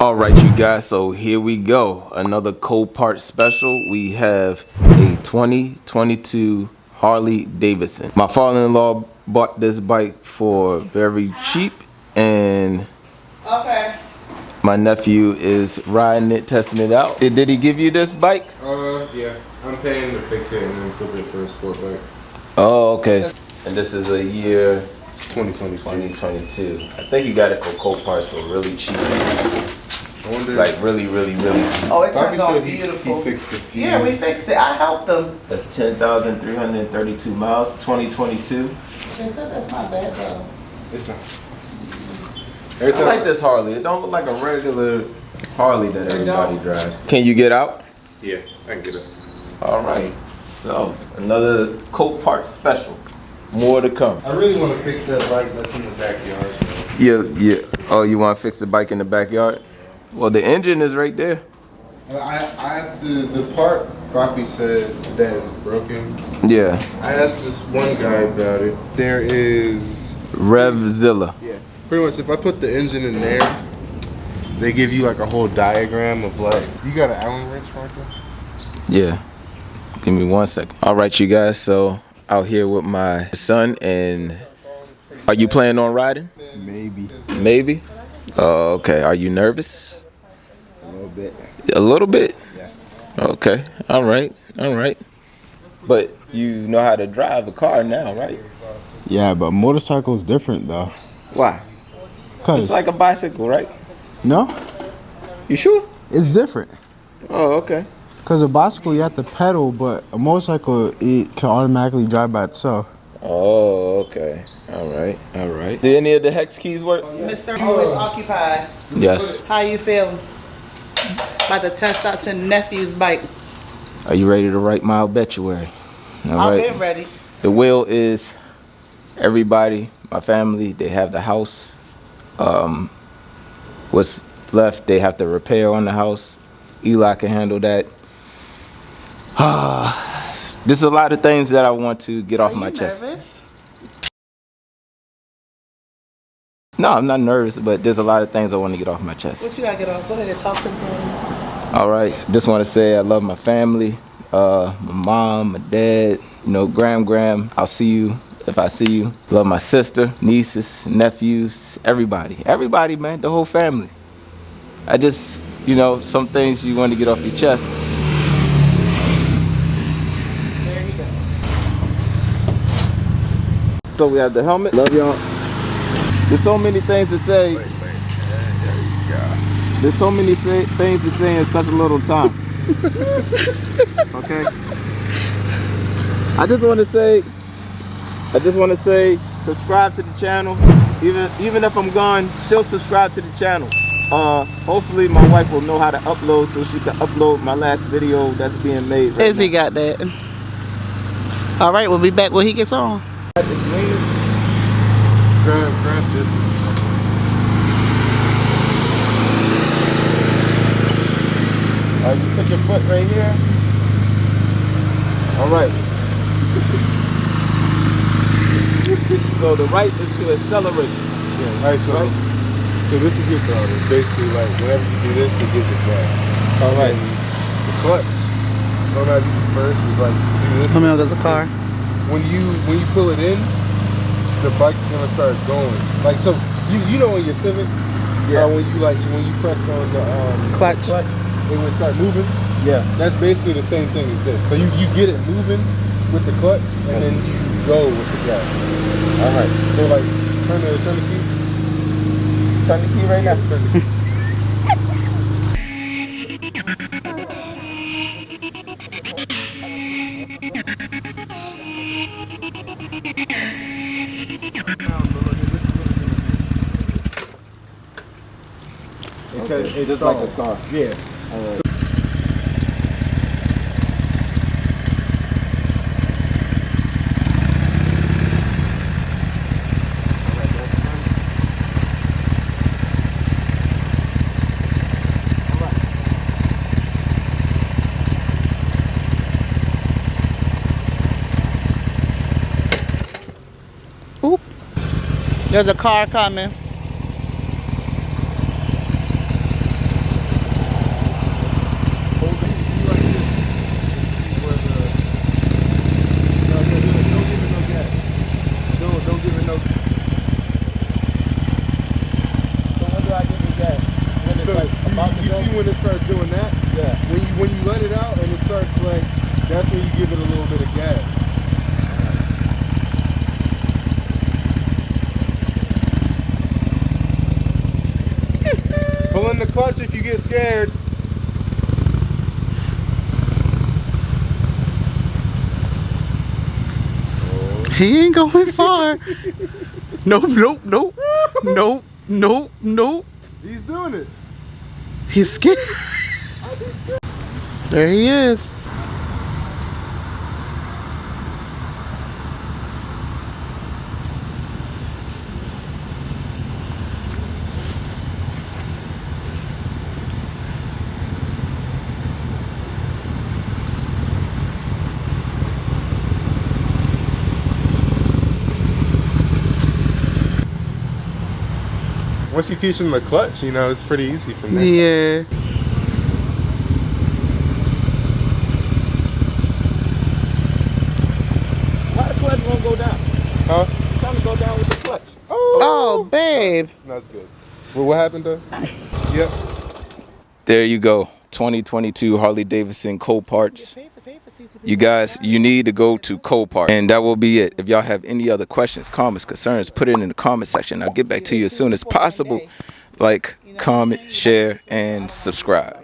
All right, you guys, so here we go. Another Copart special. We have a 2022 Harley Davidson. My father-in-law bought this bike for very cheap, and my nephew is riding it, testing it out. Did he give you this bike? Yeah. I'm paying to fix it and then flip it for a sport bike. Oh, okay. And this is a year 2022. I think you got it for Copart for really cheap. Like really. Oh, it turned out beautiful. He fixed it. Yeah, we fixed it. I helped them. That's 10,332 miles, 2022. They said that's not bad though. It's not. I like this Harley. It don't look like a regular Harley that everybody drives. Can you get out? Yeah, I can get it. All right. So another Copart special. More to come. I really want to fix that bike that's in the backyard. Yeah. Oh, you want to fix the bike in the backyard? Well, the engine is right there. I have to. The part Poppy said that is broken. Yeah. I asked this one guy about it. There is Revzilla. Yeah. Pretty much, if I put the engine in there, they give you like a whole diagram of like. You got an Allen wrench, Martha? Yeah. Give me 1 second. All right, you guys. So out here with my son, and are you planning on riding? Maybe. Oh, okay. Are you nervous? A little bit. Yeah. Okay. All right. But you know how to drive a car now, right? Yeah, but motorcycle is different though. Why? It's like a bicycle, right? No, You sure? it's different. Oh, okay. Cause a bicycle you have to pedal, but a motorcycle it can automatically drive by itself. Oh, okay. All right. Did any of the hex keys work? Mr. Always occupied. Yes. How you feeling? About to test out your nephew's bike. Are you ready to write my obituary? All I've right. been ready. The will is everybody, my family, they have the house. What's left, they have to repair on the house. Eli can handle that. There's a lot of things that I want to get off my chest. Nervous? No, I'm not nervous, but there's a lot of things I want to get off my chest. What you gotta get off? Go ahead and talk to me. All right, just want to say I love my family, my mom, my dad, Graham. I'll see you if I see you. Love my sister, nieces, nephews, everybody, man, the whole family. I just, some things you want to get off your chest. There you go. So we have the helmet. Love y'all. There's so many things to say. There's so many things to say in such a little time. Okay. I just want to say, subscribe to the channel. Even if I'm gone, still subscribe to the channel. Hopefully my wife will know how to upload, so she can upload my last video that's being made right Izzy got that. All right, we'll be back when he gets on. Grab this. You put your foot right here. All right. So the right is to accelerate. Yeah. Alright, so this is your throttle. Basically, like whenever you do this, it gives it gas. All right. The clutch. What I do first is like do this. Let me know there's a car. When you pull it in, the bike's gonna start going. Like so, you know in your Civic, when you press on the Clutch. it would start moving. Yeah. That's basically the same thing as this. So you get it moving with the clutch, and then you go with the gas. All right. So like turn the key. Turn the key right now. Turn the key. It's just like a car. Yeah. Oop. There's a car coming. So you see when it starts doing that? Yeah. When you let it out and it starts like, that's when you give it a little bit of gas. Pull in the clutch if you get scared. He ain't going far. Nope, nope, nope, nope, nope, nope. He's doing it. He's scared. There he is. Once you teach him the clutch, you know, it's pretty easy from there. Yeah. How the clutch gonna go down? Huh? It's trying to go down with the clutch. Oh, babe. That's good. Well, what happened though? Yep. There you go. 2022 Harley Davidson Coparts. You guys, you need to go to Copart. And that will be it. If y'all have any other questions, comments, concerns, put it in the comment section. I'll get back to you as soon as possible. Like, comment, share, and subscribe.